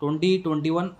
20, 21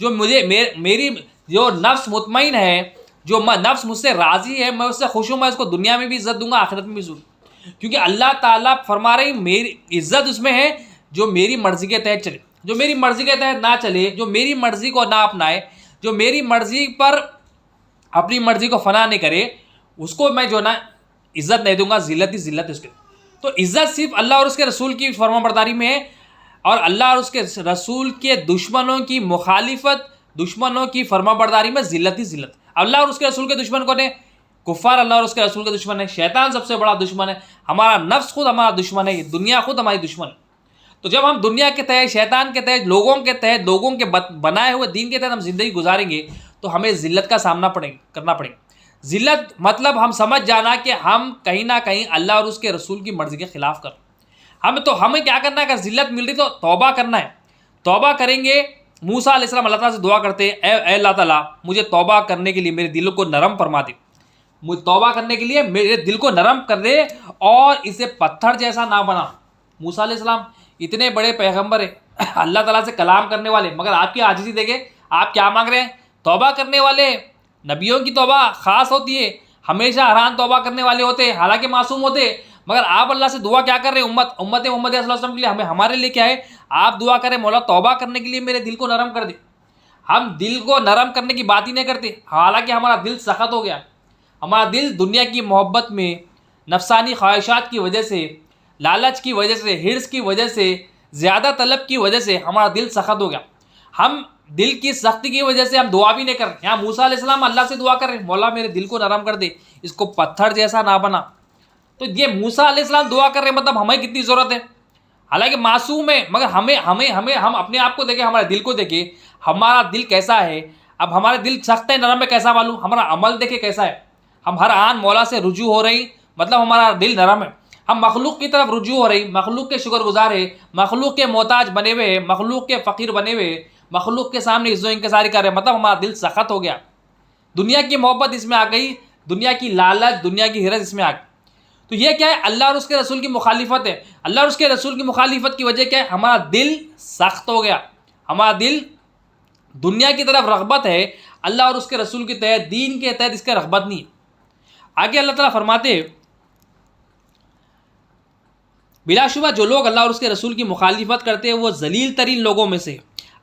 جو میری جو نفس مطمئن ہے، جو نفس مجھ سے راضی ہے، میں اس سے خوش ہوں، میں اس کو دنیا میں بھی عزت دوں گا، آخرت میں بھی عزت، کیونکہ اللہ تعالیٰ فرما رہے ہیں میری عزت اس میں ہے جو میری مرضی کے تحت چلے، جو میری مرضی کے تحت نہ چلے، جو میری مرضی کو نہ اپنائے، جو میری مرضی پر اپنی مرضی کو فنا نہیں کرے، اس کو میں جو نا عزت نہیں دوں گا، ذلت ہی ذلت اس کے۔ تو عزت صرف اللہ اور اس کے رسول کی فرما برداری میں ہے، اور اللہ اور اس کے رسول کے دشمنوں کی مخالفت، دشمنوں کی فرما برداری میں ذلت ہی ذلت۔ اللہ اور اس کے رسول کے دشمن کون ہے؟ کفار اللہ اور اس کے رسول کے دشمن ہے، شیطان سب سے بڑا دشمن ہے، ہمارا نفس خود ہمارا دشمن ہے، یہ دنیا خود ہماری دشمن ہے۔ تو جب ہم دنیا کے تحت، شیطان کے تحت، لوگوں کے بنائے ہوئے دین کے تحت ہم زندگی گزاریں گے تو ہمیں ذلت کا سامنا کرنا پڑے گا۔ ذلت مطلب ہم سمجھ جانا کہ ہم کہیں نہ کہیں اللہ اور اس کے رسول کی مرضی کے خلاف کر، ہمیں کیا کرنا ہے؟ اگر ذلت مل رہی تو توبہ کرنا ہے، توبہ کریں گے۔ موسیٰ علیہ السلام اللہ تعالیٰ سے دعا کرتے ہیں، اے اللہ تعالیٰ مجھے توبہ کرنے کے لیے میرے دل کو نرم فرما دے، مجھے توبہ کرنے کے لیے میرے دل کو نرم کر دے اور اسے پتھر جیسا نہ بنا۔ موسیٰ علیہ السلام اتنے بڑے پیغمبر ہیں، اللہ تعالیٰ سے کلام کرنے والے، مگر آپ کی عاجزی دیکھیں، آپ کیا مانگ رہے ہیں؟ توبہ کرنے والے۔ نبیوں کی توبہ خاص ہوتی ہے، ہمیشہ حران توبہ کرنے والے ہوتے ہیں، حالانکہ معصوم ہوتے، مگر آپ اللہ سے دعا کیا کر رہے ہیں؟ امت محمد صلی اللہ علیہ وسلم کے لیے، ہمارے لیے کیا ہے؟ آپ دعا کریں مولا توبہ کرنے کے لیے میرے دل کو نرم کر دے۔ ہم دل کو نرم کرنے کی بات ہی نہیں کرتے، حالانکہ ہمارا دل سخت ہو گیا، ہمارا دل دنیا کی محبت میں، نفسانی خواہشات کی وجہ سے، لالچ کی وجہ سے، حرص کی وجہ سے، زیادہ طلب کی وجہ سے ہمارا دل سخت ہو گیا۔ ہم دل کی سختی کی وجہ سے ہم دعا بھی نہیں کر رہے۔ یہاں موسیٰ علیہ السلام اللہ سے دعا کر رہے ہیں، مولا میرے دل کو نرم کر دے، اس کو پتھر جیسا نہ بنا۔ تو یہ موسیٰ علیہ السلام دعا کر رہے ہیں، مطلب ہمیں کتنی ضرورت ہے، حالانکہ معصوم ہے، مگر ہم اپنے آپ کو دیکھیں، ہمارے دل کو دیکھیں، ہمارا دل کیسا ہے۔ اب ہمارے دل سخت ہے، نرم ہے، کیسا معلوم؟ ہمارا عمل دیکھیں کیسا ہے، ہم ہر آن مولا سے رجوع ہو رہی، مطلب ہمارا دل نرم ہے، ہم مخلوق کی طرف رجوع ہو رہی، مخلوق کے شکر گزار ہے، مخلوق کے محتاج بنے ہوئے ہیں، مخلوق کے فقیر بنے ہوئے، مخلوق کے سامنے عزت و انکساری کر رہے ہیں، مطلب ہمارا دل سخت ہو گیا، دنیا کی محبت اس میں آ گئی، دنیا کی لالچ، دنیا کی حرص اس میں آ گئی۔ تو یہ کیا ہے؟ اللہ اور اس کے رسول کی مخالفت ہے۔ اللہ اور اس کے رسول کی مخالفت کی وجہ کیا ہے؟ ہمارا دل سخت ہو گیا، ہمارا دل دنیا کی طرف رغبت ہے، اللہ اور اس کے رسول کے تحت، دین کے تحت اس کا رغبت نہیں ہے۔ آگے اللہ تعالیٰ فرماتے ہیں، بلا شبہ جو لوگ اللہ اور اس کے رسول کی مخالفت کرتے ہیں وہ ذلیل ترین لوگوں میں سے۔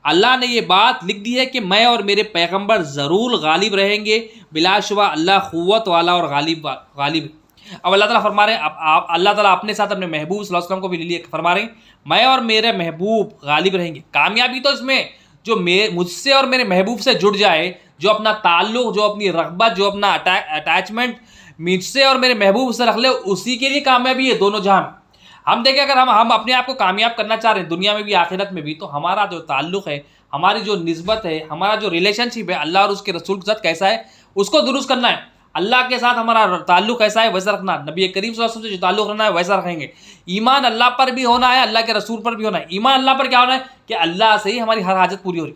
اللہ نے یہ بات لکھ دی ہے کہ میں اور میرے پیغمبر ضرور غالب رہیں گے، بلا شبہ اللہ قوت والا اور غالب ہے۔ اب اللہ تعالیٰ فرما رہے ہیں، اللہ تعالیٰ اپنے ساتھ اپنے محبوب صلی اللہ علیہ وسلم کو بھی لیے فرما رہے ہیں، میں اور میرے محبوب غالب رہیں گے۔ کامیابی تو اس میں جو مجھ سے اور میرے محبوب سے جڑ جائے، جو اپنا تعلق، جو اپنی رغبت، جو اپنا اٹیچمنٹ مجھ سے اور میرے محبوب سے رکھ لے، اسی کے لیے کامیابی ہے دونوں جہاں میں۔ ہم دیکھیں، اگر ہم اپنے آپ کو کامیاب کرنا چاہ رہے ہیں دنیا میں بھی آخرت میں بھی، تو ہمارا جو تعلق ہے، ہماری جو نسبت ہے، ہمارا جو ریلیشن شپ ہے اللہ اور اس کے رسول کے ساتھ کیسا ہے، اس کو درست کرنا ہے۔ اللہ کے ساتھ ہمارا تعلق کیسا ہے ویسا رکھنا، نبی کریم صلی اللہ علیہ وسلم سے جو تعلق رکھنا ہے ویسا رکھیں گے۔ ایمان اللہ پر بھی ہونا ہے، اللہ کے رسول پر بھی ہونا ہے۔ ایمان اللہ پر کیا ہونا ہے؟ کہ اللہ سے ہی ہماری ہر حاجت پوری ہو رہی۔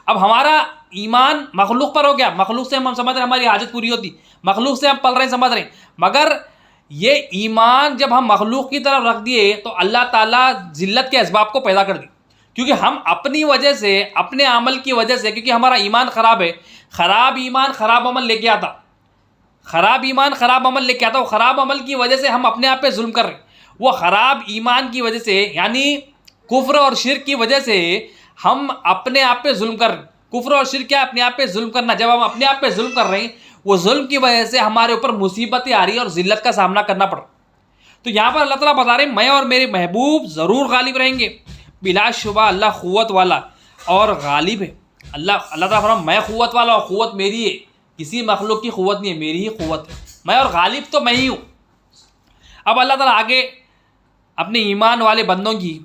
اب ہمارا ایمان مخلوق پر ہو گیا، مخلوق سے ہم سمجھ رہے ہیں ہماری حاجت پوری ہوتی، مخلوق سے ہم پل رہے ہیں، سمجھ رہے ہیں، مگر یہ ایمان جب ہم مخلوق کی طرف رکھ دیے تو اللہ تعالیٰ ذلت کے اسباب کو پیدا کر دی، کیونکہ ہم اپنی وجہ سے، اپنے عمل کی وجہ سے، کیونکہ ہمارا ایمان خراب ہے، خراب ایمان خراب عمل لے کے آتا، خراب ایمان خراب عمل لے کے آتا، وہ خراب عمل کی وجہ سے ہم اپنے آپ پہ ظلم کر رہے ہیں، وہ خراب ایمان کی وجہ سے، یعنی کفر اور شرک کی وجہ سے ہم اپنے آپ پہ ظلم کر رہے ہیں۔ کفر اور شرک کیا؟ اپنے آپ پہ ظلم کرنا۔ جب ہم اپنے آپ پہ ظلم کر رہے ہیں، وہ ظلم کی وجہ سے ہمارے اوپر مصیبتیں آ رہی ہیں اور ذلت کا سامنا کرنا پڑ رہا ہے۔ تو یہاں پر اللہ تعالیٰ بتا رہے ہیں، میں اور میرے محبوب ضرور غالب رہیں گے، بلا شبہ اللہ قوت والا اور غالب ہے۔ اللہ تعالیٰ فرماتا ہے، میں قوت والا اور قوت میری ہے، کسی مخلوق کی قوت نہیں ہے، میری ہی قوت ہے، میں اور غالب تو میں ہی ہوں۔ اب اللہ تعالیٰ آگے اپنے ایمان والے بندوں کی،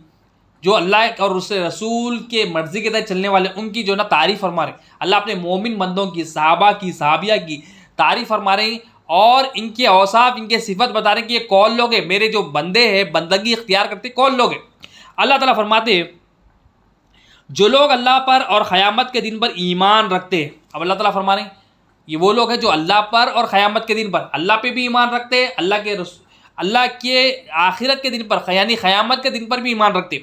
جو اللہ اور اس رسول کے مرضی کے تحت چلنے والے، ان کی جو نا تعریف فرما رہے ہیں۔ اللہ اپنے مومن بندوں کی، صحابہ کی، صحابیہ کی تعریف فرما رہے ہیں، اور ان کے اوصاف، ان کے صفت بتا رہے ہیں کہ یہ کون لوگ ہیں، میرے جو بندے ہیں، بندگی اختیار کرتے کون لوگ ہیں۔ اللہ تعالیٰ فرماتے ہیں، جو لوگ اللہ پر اور قیامت کے دن پر ایمان رکھتے ہیں۔ اب اللہ تعالیٰ فرما رہے ہیں، یہ وہ لوگ ہیں جو اللہ پر اور قیامت کے دن پر، اللہ پہ بھی ایمان رکھتے ہیں، اللہ کے آخرت کے دن پر یعنی قیامت کے دن پر بھی ایمان رکھتے.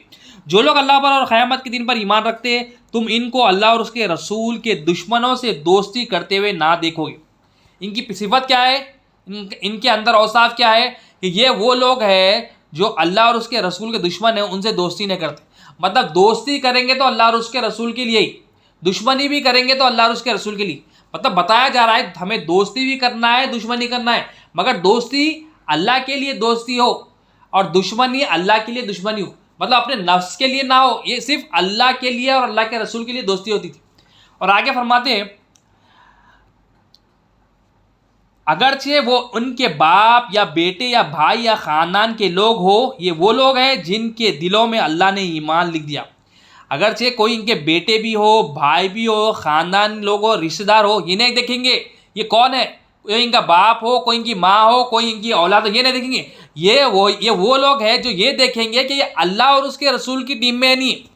جو لوگ اللہ پر اور قیامت کے دن پر ایمان رکھتے تم ان کو اللہ اور اس کے رسول کے دشمنوں سے دوستی کرتے ہوئے نہ دیکھو گے. ان کی صفت کیا ہے؟ ان کے اندر اوصاف کیا ہے؟ کہ یہ وہ لوگ ہیں جو اللہ اور اس کے رسول کے دشمن ہیں، ان سے دوستی نہیں کرتے. مطلب دوستی کریں گے تو اللہ اور اس کے رسول کے لیے ہی، دشمنی بھی کریں گے تو اللہ اور اس کے رسول کے لیے. مطلب بتایا جا رہا ہے ہمیں دوستی بھی کرنا ہے، دشمنی کرنا ہے، مگر دوستی اللہ کے لیے دوستی ہو اور دشمنی اللہ کے لیے دشمنی ہو. مطلب اپنے نفس کے لیے نہ ہو، یہ صرف اللہ کے لیے اور اللہ کے رسول کے لیے دوستی ہوتی تھی. اور آگے فرماتے ہیں اگرچہ وہ ان کے باپ یا بیٹے یا بھائی یا خاندان کے لوگ ہو، یہ وہ لوگ ہیں جن کے دلوں میں اللہ نے ایمان لکھ دیا. اگرچہ کوئی ان کے بیٹے بھی ہو، بھائی بھی ہو، خاندان لوگ ہو، رشتہ دار ہو، یہ نہیں دیکھیں گے یہ کون ہے، کوئی ان کا باپ ہو، کوئی ان کی ماں ہو، کوئی ان کی اولاد ہو، یہ نہیں دیکھیں گے. یہ وہ لوگ ہیں جو یہ دیکھیں گے کہ یہ اللہ اور اس کے رسول کی ٹیم میں نہیں،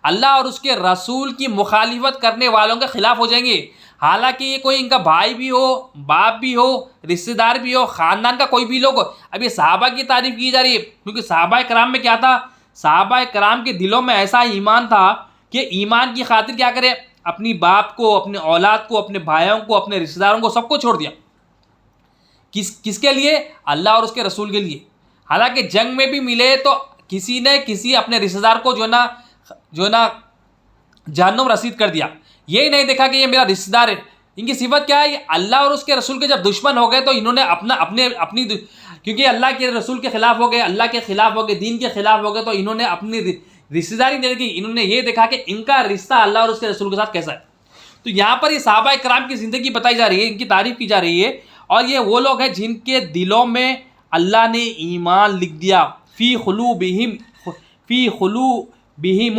اللہ اور اس کے رسول کی مخالفت کرنے والوں کے خلاف ہو جائیں گے. حالانکہ یہ کوئی ان کا بھائی بھی ہو، باپ بھی ہو، رشتہ دار بھی ہو، خاندان کا کوئی بھی لوگ ہو. اب یہ صحابہ کی تعریف کی جا رہی ہے کیونکہ صحابہ کرام میں کیا تھا؟ صحابہ کرام کے دلوں میں ایسا ایمان تھا کہ ایمان کی خاطر کیا کرے، اپنی باپ کو، اپنے اولاد کو، اپنے بھائیوں کو، اپنے رشتہ داروں کو، سب کو چھوڑ دیا. کس کے لیے؟ اللہ اور اس کے رسول کے لیے. حالانکہ جنگ میں بھی ملے تو کسی نے کسی اپنے رشتہ دار کو جو نا جہنم رسید کر دیا. یہی نہیں دیکھا کہ یہ میرا رشتہ دار ہے. ان کی صفت کیا ہے؟ یہ اللہ اور اس کے رسول کے جب دشمن ہو گئے تو انہوں نے اپنی کیونکہ اللہ کے رسول کے خلاف ہو گئے، اللہ کے خلاف ہو گئے، دین کے خلاف ہو گئے، تو انہوں نے اپنی رشتہ داری نہیں دیکھی، انہوں نے یہ دیکھا کہ ان کا رشتہ اللہ اور اس کے رسول کے ساتھ کیسا ہے. تو یہاں پر یہ صحابہ کرام کی زندگی بتائی جا رہی ہے، ان کی تعریف کی جا رہی ہے. اور یہ وہ لوگ ہیں جن کے دلوں میں اللہ نے ایمان لکھ دیا. فی قلوبہم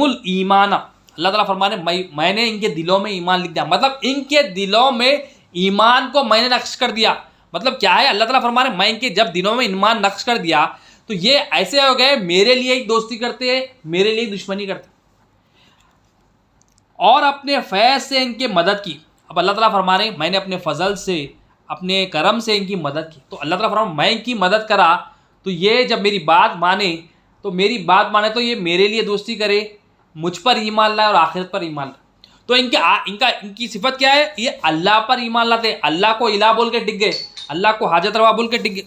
الایمان. اللہ تعالیٰ فرمانے میں نے ان کے دلوں میں ایمان لکھ دیا. مطلب ان کے دلوں میں ایمان کو میں نے نقش کر دیا. مطلب کیا ہے؟ اللہ تعالیٰ فرمانے میں ان کے جب دلوں میں ایمان نقش کر دیا تو یہ ایسے ہو گئے میرے لیے ہی دوستی کرتے، میرے لیے دشمنی کرتے، اور اپنے فیض سے ان کی مدد کی. اب اللہ تعالیٰ فرما رہے ہیں میں نے اپنے فضل سے، اپنے کرم سے ان کی مدد کی. تو اللہ تعالیٰ فرما میں ان کی مدد کرا تو یہ جب میری بات مانے تو یہ میرے لیے دوستی کرے، مجھ پر ایمان لائے اور آخرت پر ایمان لائے. تو ان کی صفت کیا ہے؟ یہ اللہ پر ایمان لاتے، اللہ کو الہ بول کے ٹک گئے، اللہ کو حاجت روا بول کے ٹک گئے.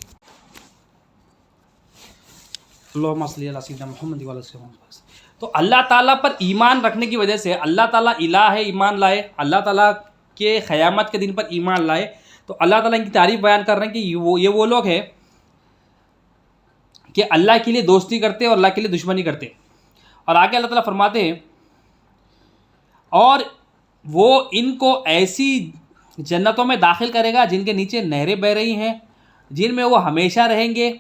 اللہم صلی علی سیدنا محمد و علی آلہ محمد. تو اللہ تعالیٰ پر ایمان رکھنے کی وجہ سے اللہ تعالیٰ الہ ہے، ایمان لائے، اللہ تعالیٰ کے قیامت کے دن پر ایمان لائے. تو اللہ تعالیٰ ان کی تعریف بیان کر رہے ہیں کہ یہ وہ لوگ ہیں کہ اللہ کے لیے دوستی کرتے اور اللہ کے لیے دشمنی کرتے. اور آگے اللہ تعالیٰ فرماتے ہیں اور وہ ان کو ایسی جنتوں میں داخل کرے گا جن کے نیچے نہریں بہہ رہی ہیں، جن میں وہ ہمیشہ رہیں گے،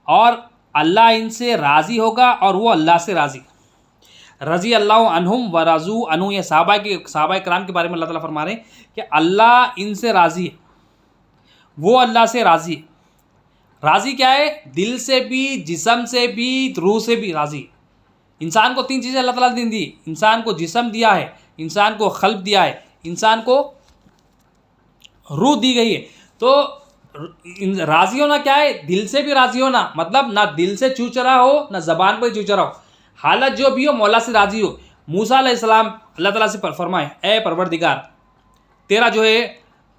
اور اللہ ان سے راضی ہوگا اور وہ اللہ سے راضی. رضی اللہ عنہم و رضوا عنہ. یہ صحابہ کرام کے بارے میں اللہ تعالیٰ فرما رہے ہیں کہ اللہ ان سے راضی ہے، وہ اللہ سے راضی ہے. راضی کیا ہے؟ دل سے بھی، جسم سے بھی، روح سے بھی راضی ہے. انسان کو 3 چیزیں اللہ تعالیٰ نے دی. انسان کو جسم دیا ہے، انسان کو قلب دیا ہے، انسان کو روح دی گئی ہے. تو راضی ہونا کیا ہے؟ دل سے بھی راضی ہونا، مطلب نہ دل سے چوچرا ہو، نہ زبان پہ چوچرا ہو، حالت جو بھی ہو مولا سے راضی ہو. موسیٰ علیہ السلام اللہ تعالیٰ سے فرمائے اے پروردگار تیرا جو ہے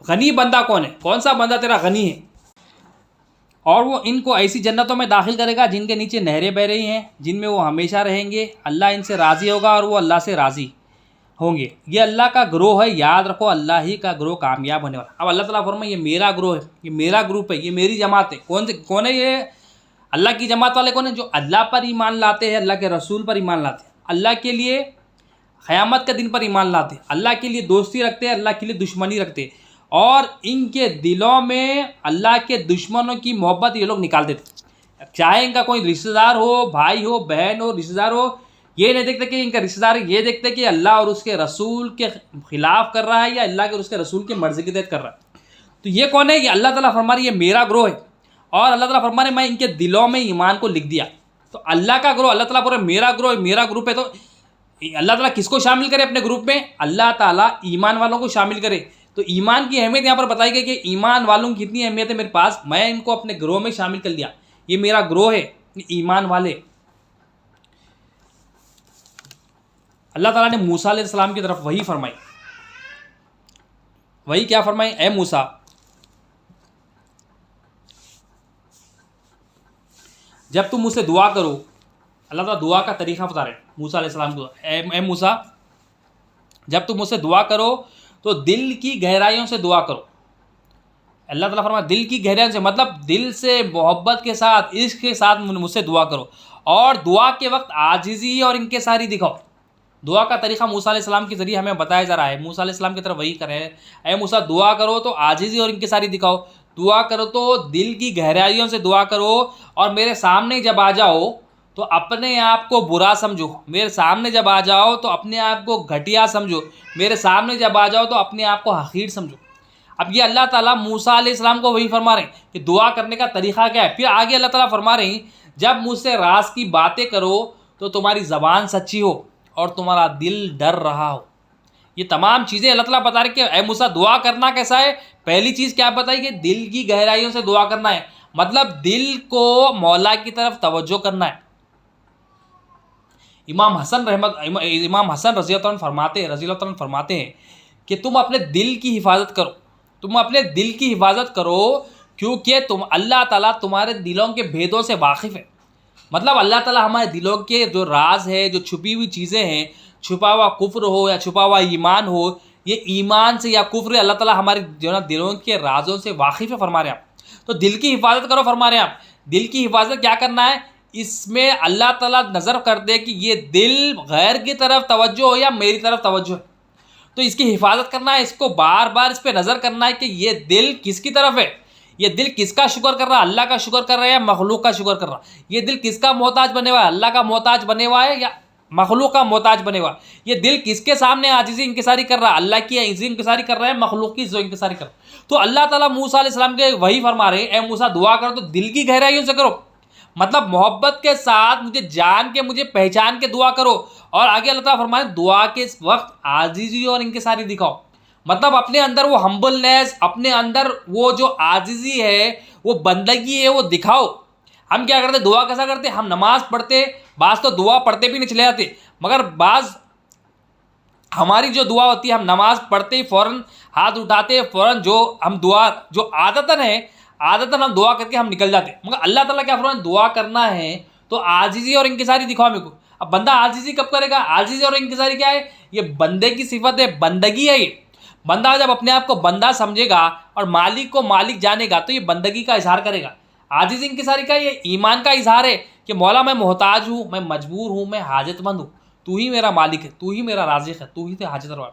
غنی بندہ کون ہے؟ کون سا بندہ تیرا غنی ہے؟ اور وہ ان کو ایسی جنتوں میں داخل کرے گا جن کے نیچے نہریں بہہ رہی ہیں، جن میں وہ ہمیشہ رہیں گے، اللہ ان سے راضی ہوگا اور وہ اللہ سے راضی ہوں گے. یہ اللہ کا گروہ ہے، یاد رکھو اللہ ہی کا گروہ کامیاب ہونے والا. اب اللہ تعالیٰ فرمائے یہ میرا گروہ ہے، یہ میرا گروپ ہے، یہ میری جماعت ہے. کون ہے یہ؟ اللہ کی جماعت والے کون ہیں؟ جو اللہ پر ایمان لاتے ہیں، اللہ کے رسول پر ایمان لاتے ہیں، اللہ کے لیے قیامت کے دن پر ایمان لاتے ہیں، اللہ کے لیے دوستی رکھتے ہیں، اللہ کے لیے دشمنی رکھتے ہیں، اور ان کے دلوں میں اللہ کے دشمنوں کی محبت یہ لوگ نکال دیتے. چاہے ان کا کوئی رشتہ دار ہو، بھائی ہو، بہن ہو، رشتہ دار ہو، یہ نہیں دیکھتے کہ ان کا رشتہ دار ہے، یہ دیکھتے کہ اللہ اور اس کے رسول کے خلاف کر رہا ہے یا اللہ کے اور اس کے رسول کی مرضی کے تحت کر رہا ہے. تو یہ کون ہے؟ یہ اللہ تعالیٰ فرما رہی ہے یہ میرا گروہ ہے. اور اللہ تعالیٰ فرما رہے میں ان کے دلوں میں ایمان کو لکھ دیا. تو اللہ کا گروہ، اللہ تعالیٰ بول رہے میرا گروہ ہے، میرا گروپ ہے. تو اللہ تعالیٰ کس کو شامل کرے اپنے گروپ میں؟ اللہ تعالیٰ ایمان والوں کو شامل کرے. تو ایمان کی اہمیت یہاں پر بتائی گئی کہ ایمان والوں کی اتنی اہمیت ہے میرے پاس، میں ان کو اپنے گروہ میں شامل کر لیا، یہ میرا گروہ ہے، یہ ایمان والے۔ اللہ تعالیٰ نے موسیٰ علیہ السلام کی طرف وحی فرمائی، وہی کیا فرمائی؟ اے موسیٰ، جب تم مجھ سے دعا کرو، اللہ تعالیٰ دعا کا طریقہ بتا رہے ہیں موسیٰ علیہ السلام کو، اے موسیٰ جب تم مجھ سے دعا کرو تو دل کی گہرائیوں سے دعا کرو۔ اللہ تعالیٰ فرمایا دل کی گہرائیوں سے، مطلب دل سے محبت کے ساتھ، عشق کے ساتھ مجھ سے دعا کرو، اور دعا کے وقت عاجزی اور انکساری دکھاؤ۔ دعا کا طریقہ موسیٰ علیہ السلام کے ذریعے ہمیں بتایا جا رہا ہے، موسیٰ علیہ السلام کی طرف وہی کرے، اے موسیٰ دعا کرو تو عاجزی اور انکساری دکھاؤ، دعا کرو تو دل کی گہرائیوں سے دعا کرو، اور میرے سامنے جب آ جاؤ تو اپنے آپ کو برا سمجھو، میرے سامنے جب آ جاؤ تو اپنے آپ کو گھٹیا سمجھو، میرے سامنے جب آ جاؤ تو اپنے آپ کو حقیر سمجھو۔ اب یہ اللہ تعالیٰ موسیٰ علیہ السلام کو وہی فرما رہے ہیں کہ دعا کرنے کا طریقہ کیا ہے۔ پھر آگے اللہ تعالیٰ فرما رہے ہیں جب مجھ سے راز کی باتیں کرو تو تمہاری زبان سچی ہو اور تمہارا دل ڈر رہا ہو۔ یہ تمام چیزیں اللہ تعالیٰ بتا رہے کہ اے موسیٰ دعا کرنا کیسا ہے۔ پہلی چیز کیا بتائی کہ دل کی گہرائیوں سے دعا کرنا ہے، مطلب دل کو مولا کی طرف توجہ کرنا ہے۔ امام حسن رضی اللہ عنہ فرماتے ہیں کہ تم اپنے دل کی حفاظت کرو، تم اپنے دل کی حفاظت کرو، کیونکہ اللہ تعالیٰ تمہارے دلوں کے بھیدوں سے واقف ہے۔ مطلب اللہ تعالیٰ ہمارے دلوں کے جو راز ہے، جو چھپی ہوئی چیزیں ہیں، چھپا ہوا کفر ہو یا چھپا ہوا ایمان ہو، یہ ایمان سے یا کفر، اللہ تعالیٰ ہمارے دلوں کے رازوں سے واقف ہے فرما رہے ہیں آپ۔ تو دل کی حفاظت کرو فرما رہے ہیں آپ۔ دل کی حفاظت کیا کرنا ہے؟ اس میں اللہ تعالیٰ نظر کر دے کہ یہ دل غیر کی طرف توجہ ہو یا میری طرف توجہ ہے، تو اس کی حفاظت کرنا ہے، اس کو بار بار اس پہ نظر کرنا ہے کہ یہ دل کس کی طرف ہے، یہ دل کس کا شکر کر رہا ہے، اللہ کا شکر کر رہا ہے یا مخلوق کا شکر کر رہا ہے، یہ دل کس کا محتاج بنے ہوا ہے، اللہ کا محتاج بنے ہوا ہے یا مخلوق کا محتاج بنے ہوا ہے، یہ دل کس کے سامنے عاجزی انکساری کر رہا ہے، اللہ کی عزت انکساری کر رہا ہے، مخلوق کی عزت انکساری کر رہا ہے۔ تو اللہ تعالیٰ موسیٰ علیہ السلام کے وہی فرما رہے ہیں اے موسیٰ دعا کرو تو دل کی گہرائیوں سے کرو، مطلب محبت کے ساتھ مجھے جان کے، مجھے پہچان کے دعا کرو، اور آگے اللہ تعالیٰ فرمائے دعا کے اس وقت عاجزی اور انکساری دکھاؤ، مطلب اپنے اندر وہ ہمبلنیس، اپنے اندر وہ جو عاجزی ہے، وہ بندگی ہے، وہ دکھاؤ۔ ہم کیا کرتے، دعا کیسا کرتے، ہم نماز پڑھتے، بعض تو دعا پڑھتے بھی نہیں چلے جاتے، مگر بعض ہماری جو دعا ہوتی ہے ہم نماز پڑھتے ہی فوراً ہاتھ اٹھاتے، فوراً جو ہم دعا جو عادتاً ہم دعا کر کے ہم نکل جاتے، مگر اللہ تعالیٰ کیا فرمایا دعا کرنا ہے تو عاجزی اور انکساری دکھاؤ میرے کو۔ اب بندہ عاجزی کب کرے گا؟ عاجزی اور انکساری کیا ہے؟ یہ بندے کی صفت ہے، بندگی ہے۔ یہ بندہ جب اپنے آپ کو بندہ سمجھے گا اور مالک کو مالک جانے گا تو یہ بندگی کا اظہار کرے گا۔ عاجزی انکساری کا یہ ایمان کا اظہار ہے کہ مولا میں محتاج ہوں، میں مجبور ہوں، میں حاجت مند ہوں، تو ہی میرا مالک ہے، تو ہی میرا رازق ہے، تو ہی حاجت روا،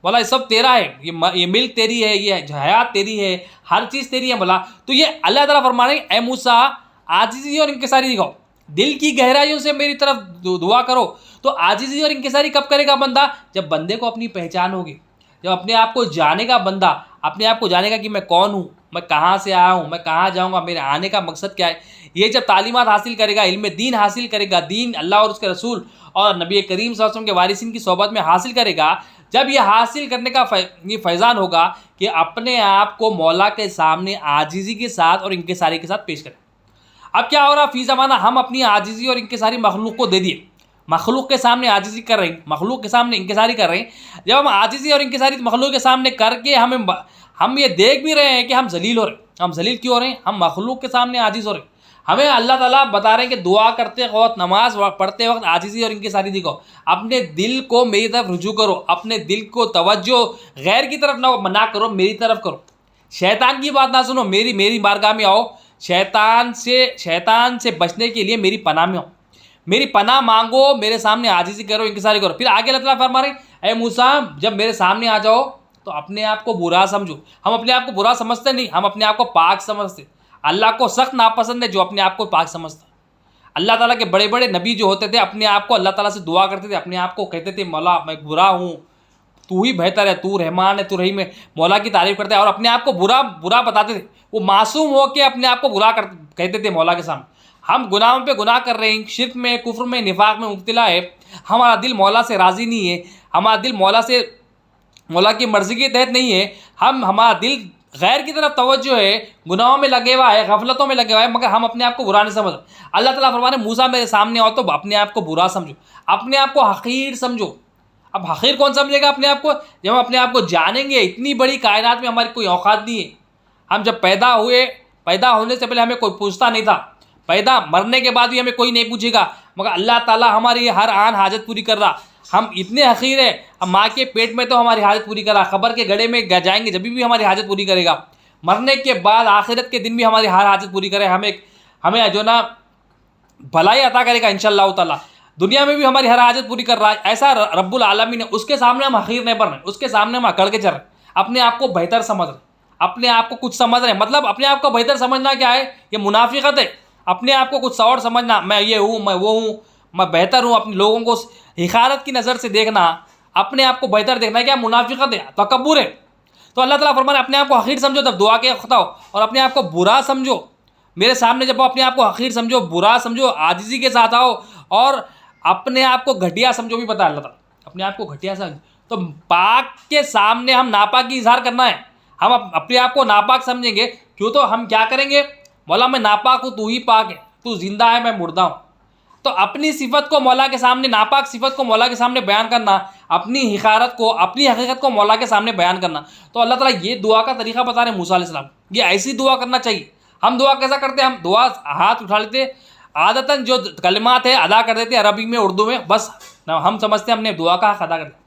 مولا یہ سب تیرا ہے، یہ ملک تیری ہے، یہ حیات تیری ہے، ہر چیز تیری ہے مولا۔ تو یہ اللہ تعالیٰ فرما رہے ہیں اے موسیٰ عاجزی اور انکساری دکھاؤ، دل کی گہرائیوں سے میری طرف دعا کرو۔ تو عاجزی اور انکساری کب کرے گا بندہ؟ جب بندے کو اپنی پہچان ہوگی، جب اپنے آپ کو جانے گا بندہ، اپنے آپ کو جانے گا کہ میں کون ہوں، میں کہاں سے آیا ہوں، میں کہاں جاؤں گا، میرے آنے کا مقصد کیا ہے۔ یہ جب تعلیمات حاصل کرے گا، علم دین حاصل کرے گا، دین اللہ اور اس کے رسول اور نبی کریم صلی اللہ علیہ وسلم کے وارثین کی صحبت میں حاصل کرے گا، جب یہ حاصل کرنے کا یہ فیضان ہوگا کہ اپنے آپ کو مولا کے سامنے عاجزی کے ساتھ اور انکساری کے ساتھ پیش کریں۔ اب کیا ہو رہا فی زمانہ ہم اپنی عاجزی اور انکساری مخلوق کو دے دیے، مخلوق کے سامنے عاجزی کر رہے ہیں، مخلوق کے سامنے انکساری کر رہے ہیں۔ جب ہم عاجزی اور انکساری مخلوق کے سامنے کر کے ہم یہ دیکھ بھی رہے ہیں کہ ہم ذلیل ہو رہے ہیں۔ ہم ذلیل کیوں ہو رہے ہیں؟ ہم مخلوق کے سامنے عاجز ہو رہے ہیں۔ ہمیں اللہ تعالیٰ بتا رہے ہیں کہ دعا کرتے وقت، نماز پڑھتے وقت عاجزی اور انکساری دکھاؤ، اپنے دل کو میری طرف رجوع کرو، اپنے دل کو توجہ غیر کی طرف نہ کرو، میری طرف کرو، شیطان کی بات نہ سنو، میری بارگاہ میں آؤ، شیطان سے بچنے کے لیے میری پناہ میں آؤ، میری پناہ مانگو، میرے سامنے عاجزی کرو، انکساری کرو۔ پھر آگے اللہ تعالیٰ فرما رہے ہیں اے موسیٰ جب میرے سامنے آ جاؤ تو اپنے آپ کو برا سمجھو۔ ہم اپنے آپ کو برا سمجھتے نہیں، ہم اپنے آپ کو پاک سمجھتے۔ اللہ کو سخت ناپسند ہے جو اپنے آپ کو پاک سمجھتا۔ اللہ تعالیٰ کے بڑے بڑے نبی جو ہوتے تھے اپنے آپ کو اللہ تعالیٰ سے دعا کرتے تھے، اپنے آپ کو کہتے تھے مولا میں برا ہوں، تو ہی بہتر ہے، تو رحمان ہے، تو رحیم ہے، مولا کی تعریف کرتے ہیں اور اپنے آپ کو برا بتاتے تھے۔ وہ معصوم ہو کے اپنے آپ کو برا کہتے تھے مولا کے سامنے۔ ہم گناہوں پہ گناہ کر رہے ہیں، شرک میں، کفر میں، نفاق میں مبتلا ہے، ہمارا دل مولا سے راضی نہیں ہے، ہمارا دل مولا سے مولا کی مرضی کے تحت نہیں ہے. ہمارا دل غیر کی طرف توجہ ہے، گناہوں میں لگے ہوا ہے، غفلتوں میں لگے ہوا ہے، مگر ہم اپنے آپ کو برا نہیں سمجھ. اللہ تعالیٰ فرمانے موسیٰ میرے سامنے آؤ تو اپنے آپ کو برا سمجھو، اپنے آپ کو حقیر سمجھو. اب حقیر کون سمجھے گا اپنے آپ کو؟ جب ہم اپنے آپ کو جانیں گے اتنی بڑی کائنات میں ہماری کوئی اوقات نہیں ہے. ہم جب پیدا ہوئے، پیدا ہونے سے پہلے ہمیں کوئی پوچھتا نہیں تھا، مرنے کے بعد بھی ہمیں کوئی نہیں پوچھے گا، مگر اللہ تعالیٰ ہماری ہر آن حاجت پوری کر رہا. ہم اتنے حقیر ہیں، ہم ماں کے پیٹ میں تو ہماری حاجت پوری کر رہا، قبر کے گڑھے میں جائیں گے جب بھی ہماری حاجت پوری کرے گا، مرنے کے بعد آخرت کے دن بھی ہماری ہر حاجت پوری کرے، ہمیں جو نا بھلائی عطا کرے گا انشاءاللہ تعالیٰ. دنیا میں بھی ہماری ہر حاجت پوری کر رہا ہے. ایسا رب العالمین ہے، اس کے سامنے ہم حقیر نہیں بن رہے، اس کے سامنے ہم اکڑ کے چل رہے، اپنے آپ کو بہتر سمجھ رہے، اپنے آپ کو کچھ سمجھ رہے ہیں. مطلب اپنے آپ کو بہتر سمجھنا کیا ہے؟ یہ منافقت ہے. اپنے آپ کو کچھ اور سمجھنا، میں یہ ہوں، میں وہ ہوں، میں بہتر ہوں، اپنے لوگوں کو حقارت کی نظر سے دیکھنا، اپنے آپ کو بہتر دیکھنا، کیا منافقت ہے، تکبر ہے. تو اللہ تعالیٰ فرمانے اپنے آپ کو حقیر سمجھو تب دعا کے وقت آؤ، اور اپنے آپ کو برا سمجھو میرے سامنے. جب اپنے آپ کو حقیر سمجھو، برا سمجھو، عاجزی کے ساتھ آؤ، اور اپنے آپ کو گھٹیا سمجھو بھی پتا ہے اللہ تعالیٰ، اپنے آپ کو گھٹیا سمجھو. تو پاک کے سامنے ہم ناپاک کی اظہار کرنا ہے. ہم اپنے آپ کو ناپاک سمجھیں گے کیوں؟ تو ہم کیا کریں گے؟ مولا میں ناپاک ہوں، تو ہی پاک ہے، تو زندہ ہے، میں مردہ ہوں. تو اپنی صفت کو مولا کے سامنے، ناپاک صفت کو مولا کے سامنے بیان کرنا، اپنی حقارت کو، اپنی حقیقت کو مولا کے سامنے بیان کرنا. تو اللہ تعالیٰ یہ دعا کا طریقہ بتا رہے ہیں موسیٰ علیہ السلام، یہ ایسی دعا کرنا چاہیے. ہم دعا کیسا کرتے ہیں؟ ہم دعا ہاتھ اٹھا لیتے، عادتاً جو کلمات ہے ادا کر دیتے عربی میں، اردو میں، بس ہم سمجھتے ہیں ہم نے دعا کا حق ادا کر دیا.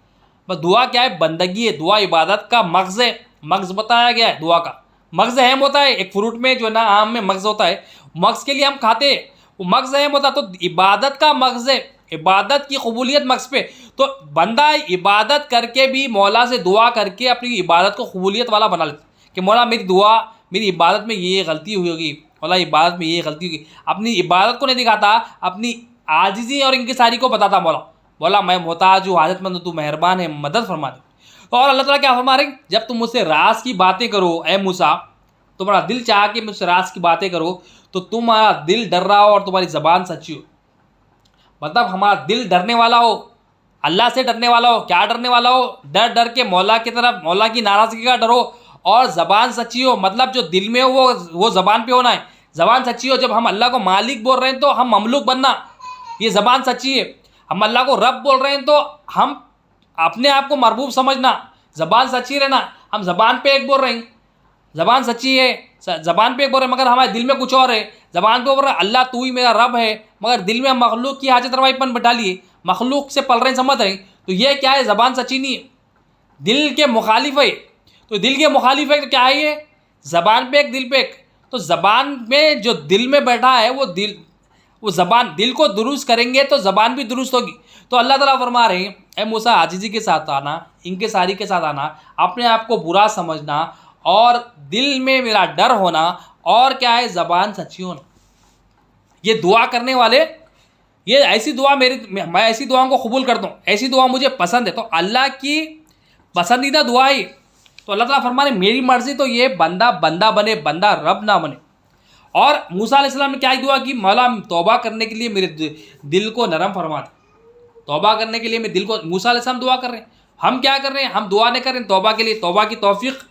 بس دعا کیا ہے؟ بندگی ہے. دعا عبادت کا مغز ہے، مغز بتایا گیا ہے. دعا کا مغز اہم ہوتا ہے. ایک فروٹ میں جو ہے نا آم میں مغز ہوتا ہے، مغز کے لیے ہم کھاتے ہیں، وہ مغز اہم ہوتا ہے. تو عبادت کا مغز ہے، عبادت کی قبولیت مغز پہ. تو بندہ عبادت کر کے بھی مولا سے دعا کر کے اپنی عبادت کو قبولیت والا بنا لیتا کہ مولا میری دعا، میری عبادت میں یہ غلطی ہوئی ہوگی، مولا عبادت میں یہ غلطی ہوگی. اپنی عبادت کو نہیں دکھاتا، اپنی عاجزی اور انکساری کو بتاتا مولا میں محتاج ہوں، حاجت مند ہوں، تو مہربان ہے، مدد فرما دے. اور اللہ تعالیٰ کیا فرما رہے ہیں؟ جب تم مجھ سے راز کی باتیں کرو اے موسیٰ، تمہارا دل چاہ کے مجھ سے راز کی باتیں کرو، تو تمہارا دل ڈر رہا ہو اور تمہاری زبان سچی ہو. مطلب ہمارا دل ڈرنے والا ہو، اللہ سے ڈرنے والا ہو. کیا ڈرنے والا ہو؟ ڈر کے مولا کی طرف، مولا کی ناراضگی کا ڈر ہو، اور زبان سچی ہو. مطلب جو دل میں ہو وہ زبان پہ ہونا ہے، زبان سچی ہو. جب ہم اللہ کو مالک بول رہے ہیں تو ہم مملوک بننا، یہ زبان سچی ہے. ہم اللہ کو رب بول رہے ہیں تو ہم اپنے آپ کو مربوب سمجھنا، زبان سچی رہنا. ہم زبان پہ ایک بول رہے ہیں، زبان سچی ہے، زبان پہ ایک بول رہے ہیں، مگر ہمارے دل میں کچھ اور ہے. زبان پہ بول رہے ہیں اللہ تو ہی میرا رب ہے، مگر دل میں ہم مخلوق کی حاجت روائی پن بٹھا لیے، مخلوق سے پل رہے ہیں، سمجھ رہے ہیں. تو یہ کیا ہے؟ زبان سچی نہیں ہے، دل کے مخالف ہے. تو دل کے مخالف ہے تو کیا ہے؟ یہ زبان پہ ایک، دل پہ ایک. تو زبان میں جو دل میں بیٹھا ہے وہ زبان، دل کو درست کریں گے تو زبان بھی درست ہوگی. تو اللہ تعالیٰ فرما رہے ہیں اے موسیٰ عاجزی کے ساتھ آنا، انکساری کے ساتھ آنا، اپنے آپ کو برا سمجھنا، اور دل میں میرا ڈر ہونا، اور کیا ہے؟ زبان سچی ہونا. یہ دعا کرنے والے، یہ ایسی دعا میں ایسی دعاؤں کو قبول کرتا ہوں، ایسی دعا مجھے پسند ہے. تو اللہ کی پسندیدہ دعا ہے. تو اللہ تعالیٰ فرما رہے ہیں میری مرضی تو یہ بندہ بنے، بندہ رب نہ بنے. اور موسیٰ علیہ السلام نے کیا دعا کی؟ مولا توبہ کرنے کے لیے میرے دل کو نرم فرما دے. توبہ کرنے کے لیے میں دل کو، موسیٰ علیہ السلام دعا کر رہے ہیں، ہم کیا کر رہے ہیں؟ ہم دعا نہیں کر رہے ہیں توبہ کے لیے، توبہ کی توفیق.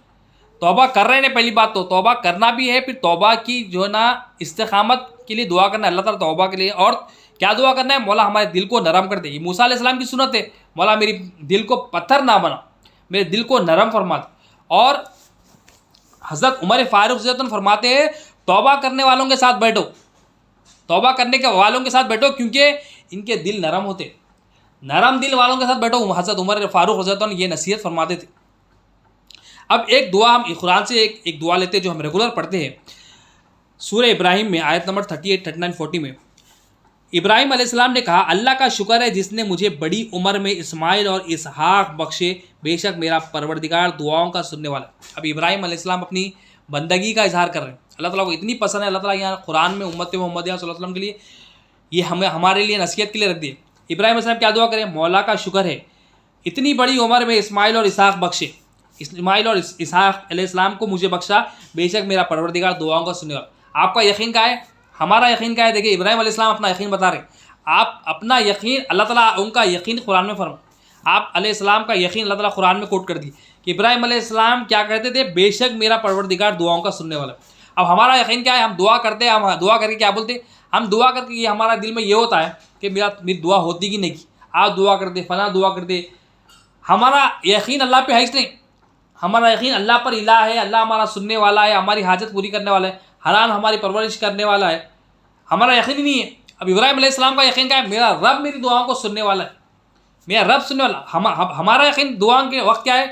توبہ کر رہے ہیں، پہلی بات تو توبہ کرنا بھی ہے، پھر توبہ کی جو ہے نا استقامت کے لیے دعا کرنا ہے اللہ تعالیٰ توبہ کے لیے. اور کیا دعا کرنا ہے؟ مولا ہمارے دل کو نرم کر دے. یہ موسیٰ علیہ السلام کی سنت ہے، مولا میری دل کو پتھر نہ بنا، میرے دل کو نرم فرما دے. اور حضرت عمر فاروق رضی اللہ عنہ فرماتے ہیں توبہ کرنے والوں کے ساتھ بیٹھو، توبہ کرنے کے والوں کے ساتھ بیٹھو، کیونکہ ان کے دل نرم ہوتے، نرم دل والوں کے ساتھ بیٹھو. حضرت عمر فاروق رضی اللہ عنہ یہ نصیحت فرماتے تھے. اب ایک دعا ہم قرآن سے ایک دعا لیتے ہیں جو ہم ریگولر پڑھتے ہیں. سورہ ابراہیم میں آیت نمبر 38، 39، 40 میں ابراہیم علیہ السلام نے کہا اللہ کا شکر ہے جس نے مجھے بڑی عمر میں اسماعیل اور اسحاق بخشے، بے شک میرا پروردگار دعاؤں کا سننے والا. اب ابراہیم علیہ السلام اپنی بندگی کا اظہار کر رہے ہیں، اللہ تعالیٰ کو اتنی پسند ہے. اللہ تعالیٰ یہاں قرآن میں امت محمد صلی اللہ علیہ وسلم کے لیے یہ ہمارے لیے نصیحت کے لیے رکھ دیے. ابراہیم علیہ السلام کیا دعا کریں؟ مولا کا شکر ہے اتنی بڑی عمر میں اسماعیل اور اسحاق بخشے، اسماعیل اور اسحاق علیہ السلام کو مجھے بخشا، بے شک میرا پروردگار دعاؤں کا سننے والا. آپ کا یقین کیا ہے؟ ہمارا یقین کیا ہے؟ دیکھیں ابراہیم علیہ السلام اپنا یقین بتا رہے ہیں. آپ اپنا یقین، اللہ تعالیٰ ان کا یقین قرآن میں فرما آپ علیہ السلام کا یقین اللہ تعالیٰ قرآن میں کوٹ کر دی کہ ابراہیم علیہ السلام کیا کہتے تھے، بے شک میرا پروردگار دعاؤں کا سننے والا ہے۔ اب ہمارا یقین کیا ہے، ہم دعا کرتے ہیں، ہم دعا کر کے کیا بولتے ہیں، ہم دعا کر کے یہ ہمارا دل میں یہ ہوتا ہے کہ میری دعا ہوتی کہ نہیں کی، آپ دعا کرتے، فلاں دعا کرتے، ہمارا یقین اللہ پہ ہے اس نہیں، ہمارا یقین اللہ پر الہ ہے، اللہ ہمارا سننے والا ہے، ہماری حاجت پوری کرنے والا ہے، حلال ہماری پرورش کرنے والا ہے، ہمارا یقین ہی نہیں ہے۔ اب ابراہیم علیہ السلام کا یقین کیا ہے، میرا رب میری دعاؤں کو سننے والا ہے، میرا رب سننے والا۔ ہمارا یقین دعا کے وقت کیا ہے،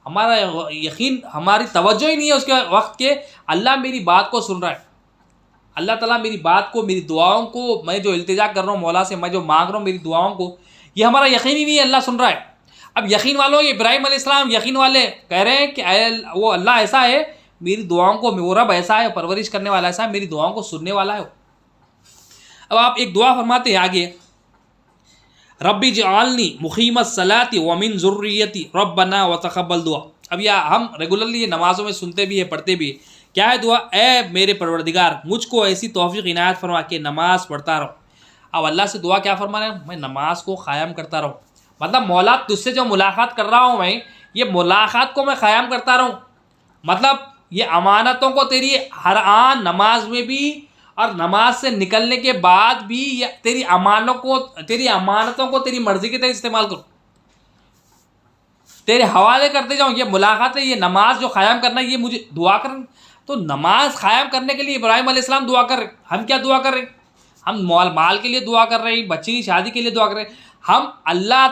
ہمارا یقین، ہماری توجہ ہی نہیں ہے اس کے وقت کہ اللہ میری بات کو سن رہا ہے، اللہ تعالیٰ میری بات کو، میری دعاؤں کو، میں جو التجا کر رہا ہوں مولا سے، میں جو مانگ رہا ہوں میری دعاؤں کو، یہ ہمارا یقین ہی نہیں ہے اللہ سن رہا ہے۔ اب یقین والوں، یہ ابراہیم علیہ السلام یقین والے کہہ رہے ہیں کہ وہ اللہ ایسا ہے، میری دعاؤں کو، وہ رب ایسا ہے، پرورش کرنے والا ایسا ہے، میری دعاؤں کو سننے والا ہے۔ اب آپ ایک دعا فرماتے ہیں آگے، ربی اجعلنی مقیم الصلاۃ ومن ذریتی ربنا وتقبل دعا۔ اب یہ ہم ریگولرلی یہ نمازوں میں سنتے بھی ہے، پڑھتے بھی ہے۔ کیا ہے دعا؟ اے میرے پروردگار مجھ کو ایسی توفیق عنایت فرما کہ نماز پڑھتا رہوں۔ اب اللہ سے دعا کیا فرما رہے ہیں، میں نماز کو قائم کرتا رہوں، مطلب مولا تجھ سے جو ملاقات کر رہا ہوں میں، یہ ملاقات کو میں قائم کرتا رہوں، مطلب یہ امانتوں کو تیری ہر آن نماز میں بھی اور نماز سے نکلنے کے بعد بھی تیری امانتوں کو تیری مرضی کے تحت استعمال کروں، تیرے حوالے کرتے جاؤں۔ یہ ملاقات ہے، یہ نماز جو قائم کرنا ہے، یہ مجھے دعا کر۔ تو نماز قائم کرنے کے لیے ابراہیم علیہ السلام دعا کر رہے، ہم کیا دعا کر رہے ہیں، ہم مال کے لیے دعا کر رہے ہیں، بچے کی شادی کے لیے دعا کر رہے ہیں، ہم اللہ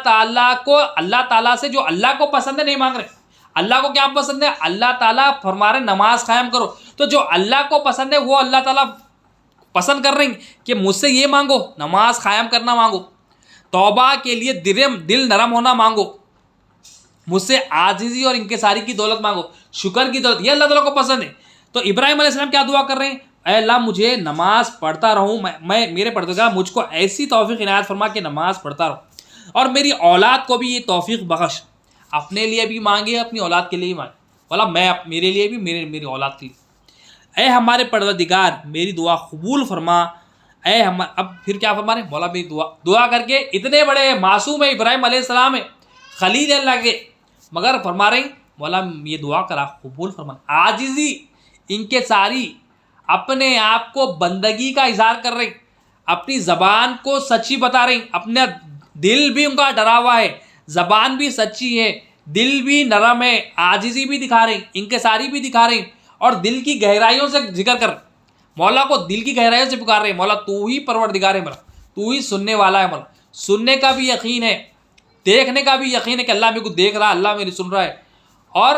تعالیٰ سے جو اللہ کو پسند ہے نہیں مانگ رہے۔ اللہ کو کیا پسند ہے، اللہ تعالیٰ فرما رہے نماز قائم کرو، تو جو اللہ کو پسند ہے وہ اللہ تعالیٰ پسند کر رہے ہیں کہ مجھ سے یہ مانگو، نماز قائم کرنا مانگو، توبہ کے لیے دل نرم ہونا مانگو، مجھ سے عاجزی اور انکساری کی دولت مانگو، شکر کی دولت، یہ اللہ تعالیٰ کو پسند ہے۔ تو ابراہیم علیہ السلام کیا دعا کر رہے ہیں، اے اللہ مجھے نماز پڑھتا رہوں، میں میرے پروردگار مجھ کو ایسی توفیق عنایت فرما کہ نماز پڑھتا رہوں، اور میری اولاد کو بھی یہ توفیق بخش۔ اپنے لیے بھی مانگے، اپنی اولاد کے لیے بھی مانگے، بولا میں میرے لیے بھی، میری اولاد کے لیے۔ اے ہمارے پروردگار میری دعا قبول فرما۔ اب پھر کیا فرما رہے ہیں، مولا میری دعا کر کے، اتنے بڑے معصوم ہے ابراہیم علیہ السلام ہے، خلیل اللہ کے، مگر فرما رہے ہیں مولا یہ دعا کرا قبول فرما۔ عاجزی، انکساری، اپنے آپ کو بندگی کا اظہار کر رہے ہیں، اپنی زبان کو سچی بتا رہے ہیں، اپنا دل بھی ان کا ڈرا ہوا ہے، زبان بھی سچی ہے، دل بھی نرم ہے، عاجزی بھی دکھا رہے ہیں، انکساری بھی دکھا رہے ہیں، اور دل کی گہرائیوں سے ذکر کر، مولا کو دل کی گہرائیوں سے پکار رہے ہیں، مولا تو ہی پروردگار ہے، مولا تو ہی سننے والا ہے، مولا سننے کا بھی یقین ہے، دیکھنے کا بھی یقین ہے کہ اللہ میرے کو دیکھ رہا ہے، اللہ میری سن رہا ہے۔ اور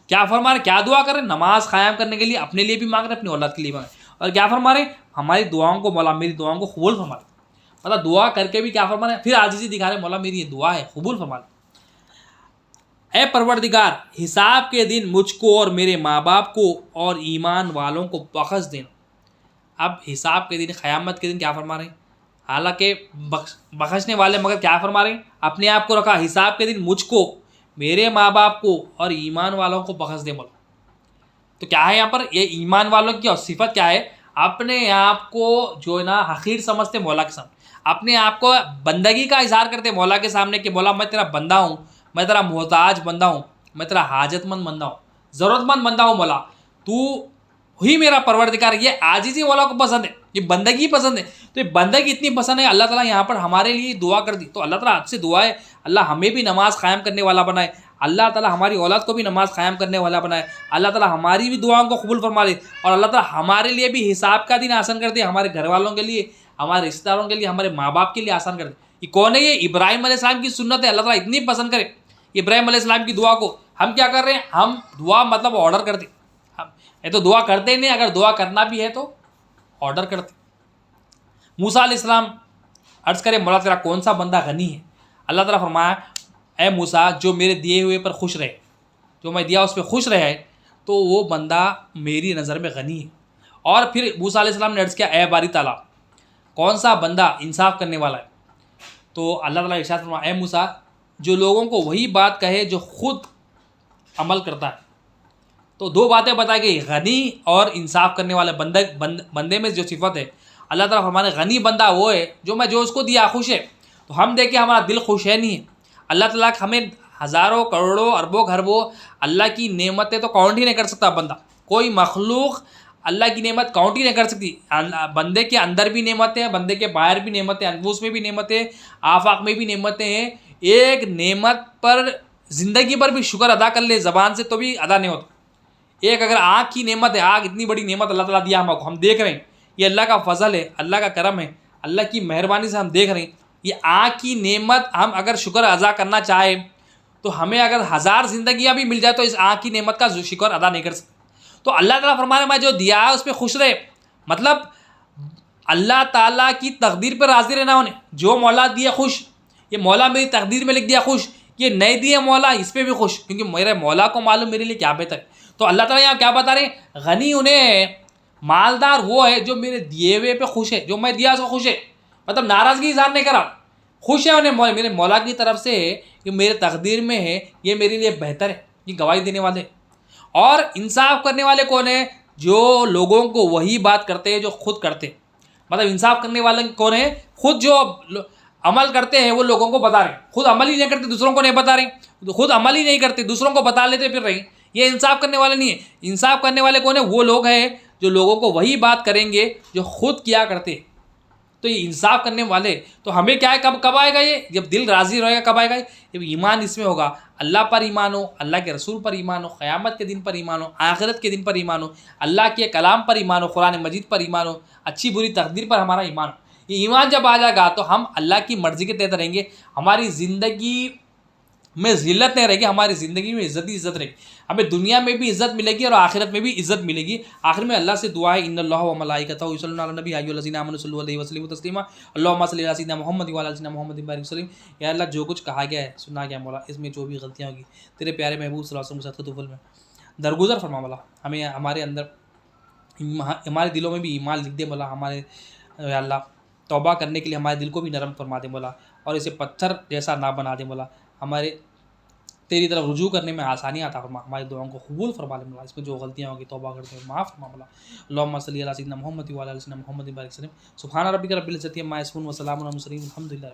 کیا فرما رہے، کیا دعا کر رہے، نماز قائم کرنے کے لیے اپنے لیے بھی مانگ رہے، اپنی اولاد کے لیے مانگ رہے، اور کیا فرما رہے، ہماری دعاؤں کو، مولا میری دعاؤں کو قبول فرما رہے، مطلب دعا کر کے بھی کیا فرما رہے، پھر عاجزی دکھا رہے، مولا میری یہ دعا ہے قبول فرما رہے۔ اے پروردگار حساب کے دن مجھ کو اور میرے ماں باپ کو اور ایمان والوں کو بخش دینا۔ اب حساب کے دن، قیامت کے دن کیا فرما رہے ہیں، حالانکہ بخشنے والے، مگر کیا فرما رہے ہیں، اپنے آپ کو رکھا، حساب کے دن مجھ کو، میرے ماں باپ کو اور ایمان والوں کو بخش دے مولا۔ تو کیا ہے یہاں پر، یہ ایمان والوں کی اور صفت کیا ہے، اپنے آپ کو جو ہے نا حقیر سمجھتے مولا کے سامنے، اپنے آپ کو بندگی کا اظہار کرتے مولا کے سامنے کہ مولا میں تیرا بندہ ہوں، میں تیرا محتاج بندہ ہوں، میں تیرا حاجت مند بندہ ہوں، ضرورت مند بندہ ہوں، مولا تو ہی میرا پروردگار۔ یہ عاجزی مولا کو پسند ہے، یہ بندگی پسند ہے، تو یہ بندگی اتنی پسند ہے، اللہ تعالیٰ یہاں پر ہمارے لیے دعا کر دی۔ تو اللہ تعالیٰ آپ سے دعا ہے، اللہ ہمیں بھی نماز قائم کرنے والا بنائے، اللہ تعالیٰ ہماری اولاد کو بھی نماز قائم کرنے والا بنائے، اللہ تعالیٰ ہماری بھی دعاؤں کو قبول فرما لے، اور اللہ تعالیٰ ہمارے لیے بھی حساب کا دن آسان کر دے، ہمارے گھر والوں کے لیے، ہمارے رشتہ داروں کے لیے، ہمارے ماں باپ کے لیے آسان کر دے۔ یہ کون ہے، یہ ابراہیم علیہ السلام کی سنت ہے، اللہ تعالیٰ اتنی پسند کرے ابراہیم علیہ السلام کی دعا کو۔ ہم کیا کر رہے ہیں، ہم دعا مطلب آرڈر کرتے، یہ تو دعا کرتے ہی نہیں، اگر دعا کرنا بھی ہے تو آرڈر کرتے۔ موسیٰ علیہ السلام عرض کرے مولا تیرا کون سا بندہ غنی ہے، اللہ تعالیٰ فرمایا اے موسیٰ جو میرے دیے ہوئے پر خوش رہے، جو میں دیا اس پہ خوش رہے، تو وہ بندہ میری نظر میں غنی ہے۔ اور پھر موسیٰ علیہ السلام نے عرض کیا اے باری تعالیٰ کون سا بندہ انصاف کرنے والا ہے، تو اللہ تعالیٰ ارشاد فرمایا اے موسیٰ جو لوگوں کو وہی بات کہے جو خود عمل کرتا ہے۔ تو دو باتیں بتائی گئی، غنی اور انصاف کرنے والے بندے میں جو صفت ہے، اللہ تعالیٰ فرمانے غنی بندہ وہ ہے جو اس کو دیا خوش ہے، تو ہم دیکھیں ہمارا دل خوش ہے نہیں ہے، اللہ تعالیٰ ہمیں ہزاروں کروڑوں اربوں خربوں اللہ کی نعمتیں تو کاؤنٹ ہی نہیں کر سکتا بندہ. کوئی مخلوق اللہ کی نعمت کاؤنٹ ہی نہیں کر سکتی. بندے کے اندر بھی نعمتیں ہیں, بندے کے باہر بھی نعمتیں, انفس میں بھی نعمتیں, آفاق میں بھی نعمتیں ہیں. ایک نعمت پر زندگی پر بھی شکر ادا کر لے زبان سے تو بھی ادا نہیں ہوتا. ایک اگر آنکھ کی نعمت ہے, آنکھ اتنی بڑی نعمت اللہ تعالیٰ دیا ہم کو, ہم دیکھ رہے ہیں, یہ اللہ کا فضل ہے, اللہ کا کرم ہے, اللہ کی مہربانی سے ہم دیکھ رہے ہیں. یہ آنکھ کی نعمت ہم اگر شکر ادا کرنا چاہے تو ہمیں اگر 1000 زندگیاں بھی مل جائے تو اس آنکھ کی نعمت کا شکر ادا نہیں کر سکتے. تو اللہ تعالیٰ فرما رہے میں جو دیا ہے اس پہ خوش رہے. مطلب اللہ تعالیٰ کی تقدیر پر راضی رہنا ہونے. جو مولا دیا خوش, یہ مولا میری تقدیر میں لکھ دیا خوش, یہ نہیں دیا مولا اس پہ بھی خوش, کیونکہ میرے مولا کو معلوم میرے لیے کیا بہتر ہے. تو اللہ تعالیٰ یہاں کیا بتا رہے ہیں, غنی انہیں مالدار وہ ہے جو میرے دیے ہوئے پہ خوش ہے, جو میں دیا اس کو خوش ہے. مطلب ناراضگی اظہار نہیں کرا, خوش ہے انہیں میرے مولا کی طرف سے کہ میرے تقدیر میں ہے, یہ میرے لیے بہتر ہے. یہ گواہی دینے والے. اور انصاف کرنے والے کون ہیں؟ جو لوگوں کو وہی بات کرتے ہیں جو خود کرتے. مطلب انصاف کرنے والے کون ہیں؟ خود جو عمل کرتے ہیں وہ لوگوں کو بتا رہے ہیں, خود عمل ہی نہیں کرتے دوسروں کو نہیں بتا رہے, خود عمل ہی نہیں کرتے دوسروں کو بتا لیتے پھر رہے. یہ انصاف کرنے والے نہیں ہیں. انصاف کرنے والے کون ہیں؟ وہ لوگ ہیں جو لوگوں کو وہی بات کریں گے جو خود کیا کرتے. تو یہ انصاف کرنے والے. تو ہمیں کیا ہے, کب آئے گا یہ؟ جب دل راضی رہے گا. کب آئے گا؟ جب ایمان اس میں ہوگا, اللہ پر ایمان ہو, اللہ کے رسول پر ایمان ہو, قیامت کے دن پر ایمان ہو, آخرت کے دن پر ایمان ہو, اللہ کے کلام پر ایمان ہو, قرآن مجید پر ایمان ہو, اچھی بری تقدیر پر ہمارا ایمان ہو. یہ ایمان جب آ جائے گا تو ہم اللہ کی مرضی کے تحت رہیں گے. ہماری زندگی میں ذلت نہیں رہے گی, ہماری زندگی میں عزت ہی عزت رہے گی. ہمیں دنیا میں بھی عزت ملے گی اور آخرت میں بھی عزت ملے گی. آخر میں اللہ سے دعا ہے, ان اللہ و ملائکتہ یصلون علی النبی ایھا الذین آمنوا صلوا علیہ وسلموا تسلیما اللهم صل علی سیدنا محمد وعلی آل سیدنا محمد بارک وسلم. یا اللہ جو کچھ کہا گیا ہے سنا گیا مولا, اس میں جو بھی غلطیاں ہوگی تیرے پیارے محبوب صلی اللہ علیہ وسلم کے طفل میں درگزر فرما مولا. ہمیں ہمارے اندر ہمارے دلوں میں بھی ایمان لکھ دے مولا. ہمارے یا اللہ توبہ کرنے کے لیے ہمارے دل کو بھی نرم فرما دے مولا, اور اسے پتھر جیسا نہ بنا دے مولا. ہمارے تیری طرف رجوع کرنے میں آسانی عطا فرما, ہماری دعاؤں کو قبول فرما لے مولا. اس میں جو غلطیاں ہوگی توبہ کرتے ہوئے معاف فرما مولا. اللهم صل علی سیدنا محمد وعلی آل سیدنا محمد بارک وسلم. سبحان ربک رب العزۃ عما یصفون وسلام علی المرسلین والحمد للہ.